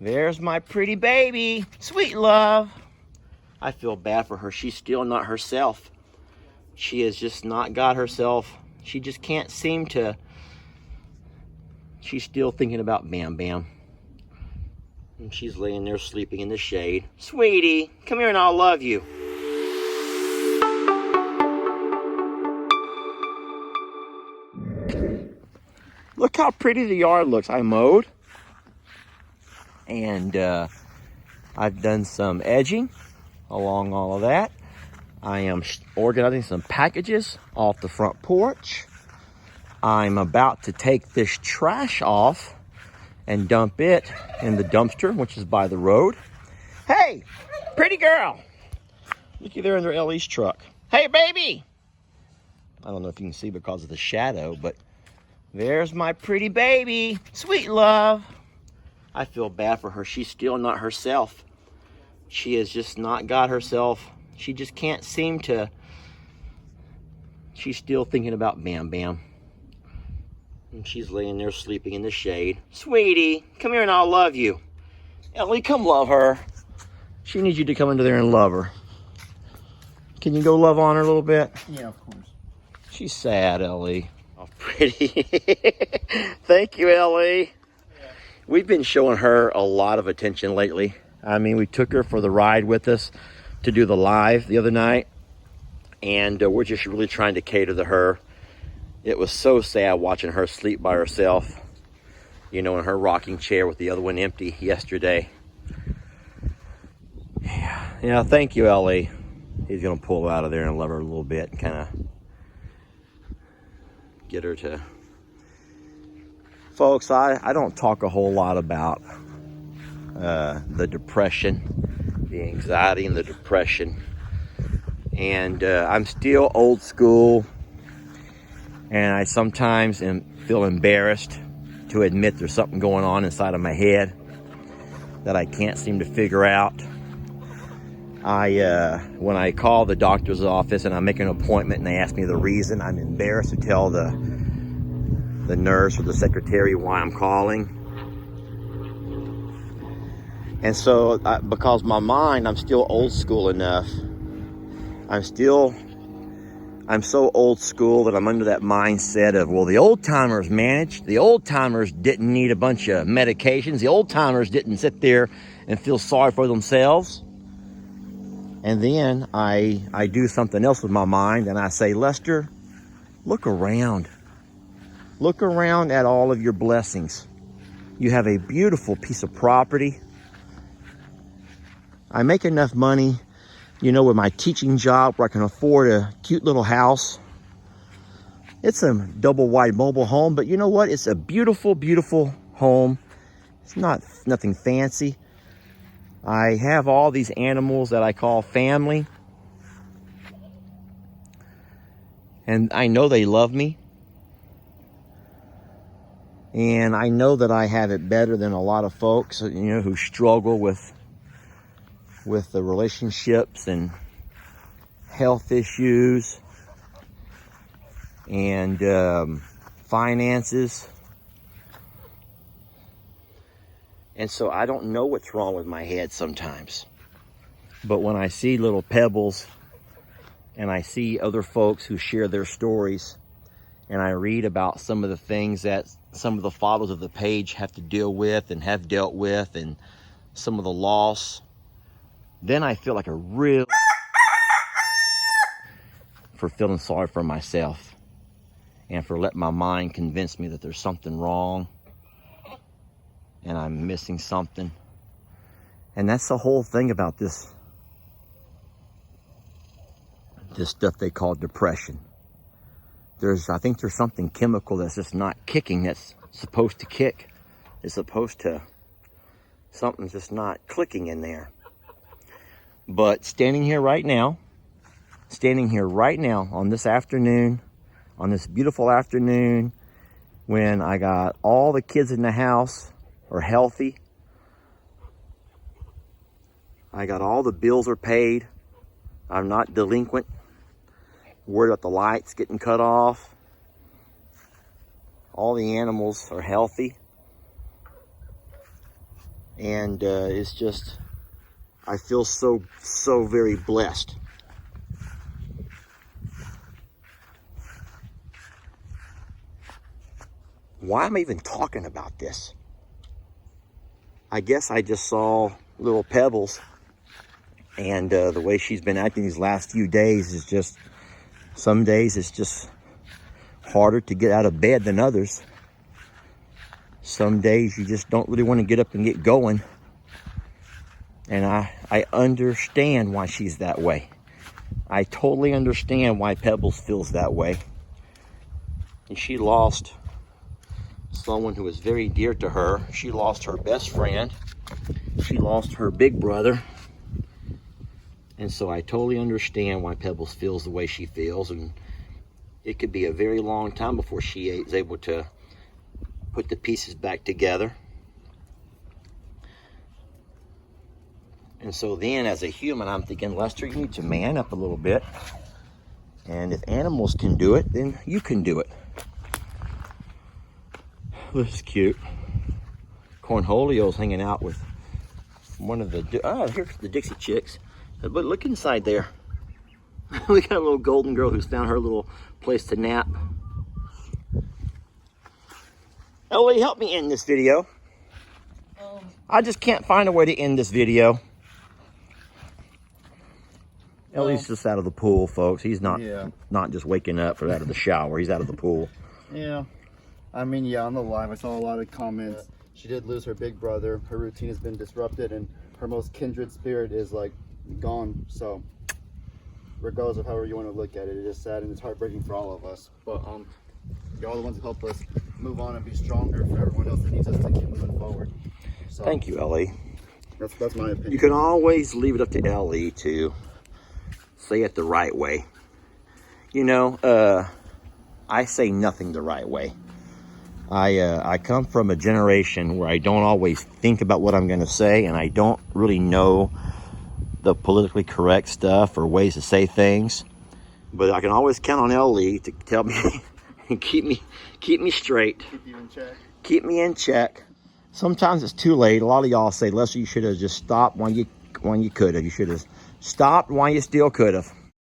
There's my pretty baby. Sweet love. I feel bad for her. She's still not herself. She has just not got herself. She just can't seem to. She's still thinking about Bam Bam. And she's laying there sleeping in the shade. Sweetie, come here and I'll love you. Look how pretty the yard looks. I mowed. And I've done some edging along all of that. I am organizing some packages off the front porch. I'm about to take this trash off and dump it in the dumpster, which is by the road. Hey, pretty girl. Looky there under Ellie's truck. Hey, baby. I don't know if you can see because of the shadow, but there's my pretty baby. Sweet love. I feel bad for her. She's still not herself. She has just not got herself. She just can't seem to. She's still thinking about Bam Bam. And she's laying there sleeping in the shade. Sweetie, come here and I'll love you. Ellie, come love her. She needs you to come into there and love her. Can you go love on her a little bit? Yeah, of course. She's sad, Ellie. Oh, pretty. Thank you, Ellie. Yeah. We've been showing her a lot of attention lately. I mean, we took her for the ride with us to do the live the other night. And we're just really trying to cater to her. It was so sad watching her sleep by herself, you know, in her rocking chair with the other one empty yesterday. Yeah, thank you, Ellie. He's going to pull her out of there and love her a little bit and kind of get her to... Folks, I don't talk a whole lot about the depression, the anxiety and the depression. And I'm still old school. And I sometimes feel embarrassed to admit there's something going on inside of my head that I can't seem to figure out. When I call the doctor's office and I make an appointment and they ask me the reason, I'm embarrassed to tell the nurse or the secretary why I'm calling. And so, because my mind, I'm still old school enough. I'm so old school that I'm under that mindset of, well, the old timers managed. The old timers didn't need a bunch of medications. The old timers didn't sit there and feel sorry for themselves. And then I do something else with my mind and I say, Lester, look around. Look around at all of your blessings. You have a beautiful piece of property. I make enough money, you know, with my teaching job where I can afford a cute little house. It's a double wide mobile home, but you know what? It's a beautiful, beautiful home. It's nothing fancy. I have all these animals that I call family. And I know they love me. And I know that I have it better than a lot of folks, you know, who struggle with the relationships and health issues and finances. And so I don't know what's wrong with my head sometimes. But when I see little Pebbles and I see other folks who share their stories and I read about some of the things that some of the followers of the page have to deal with and have dealt with and some of the loss, then I feel like a real for feeling sorry for myself and for letting my mind convince me that there's something wrong and I'm missing something. And that's the whole thing about this stuff they call depression. I think there's something chemical that's just not kicking that's supposed to kick. It's supposed to, something's just not clicking in there. But standing here right now on this afternoon, on this beautiful afternoon, when I got all the kids in the house are healthy, I got all the bills are paid, I'm not delinquent, worried about the lights getting cut off, all the animals are healthy, And it's just, I feel so very blessed. Why am I even talking about this? I guess I just saw little Pebbles, and the way she's been acting these last few days is just, some days it's just harder to get out of bed than others. Some days you just don't really want to get up and get going. And I understand why she's that way. I totally understand why Pebbles feels that way. And she lost someone who was very dear to her. She lost her best friend. She lost her big brother. And so I totally understand why Pebbles feels the way she feels. And it could be a very long time before she is able to put the pieces back together. And so then, as a human, I'm thinking, Lester, you need to man up a little bit. And if animals can do it, then you can do it. This is cute. Cornholio's hanging out with one of the, here's the Dixie chicks. But look inside there. We got a little golden girl who's found her little place to nap. Ellie, help me end this video. I just can't find a way to end this video. Ellie's just out of the pool, folks. He's not just waking up or out of the shower. He's out of the pool. Yeah. I mean, yeah, on the live, I saw a lot of comments. She did lose her big brother. Her routine has been disrupted, and her most kindred spirit is, like, gone. So, regardless of however you want to look at it, it is sad and it's heartbreaking for all of us. But you're all the ones who help us move on and be stronger for everyone else that needs us to keep moving forward. So, thank you, Ellie. That's my opinion. You can always leave it up to Ellie to say it the right way. You know, I say nothing the right way. I come from a generation where I don't always think about what I'm going to say, and I don't really know the politically correct stuff or ways to say things. But I can always count on Ellie to tell me and keep me straight. Keep you in check. Keep me in check. Sometimes it's too late. A lot of y'all say, Lester, you should have just stopped when you could have. You should have stopped when you still could have.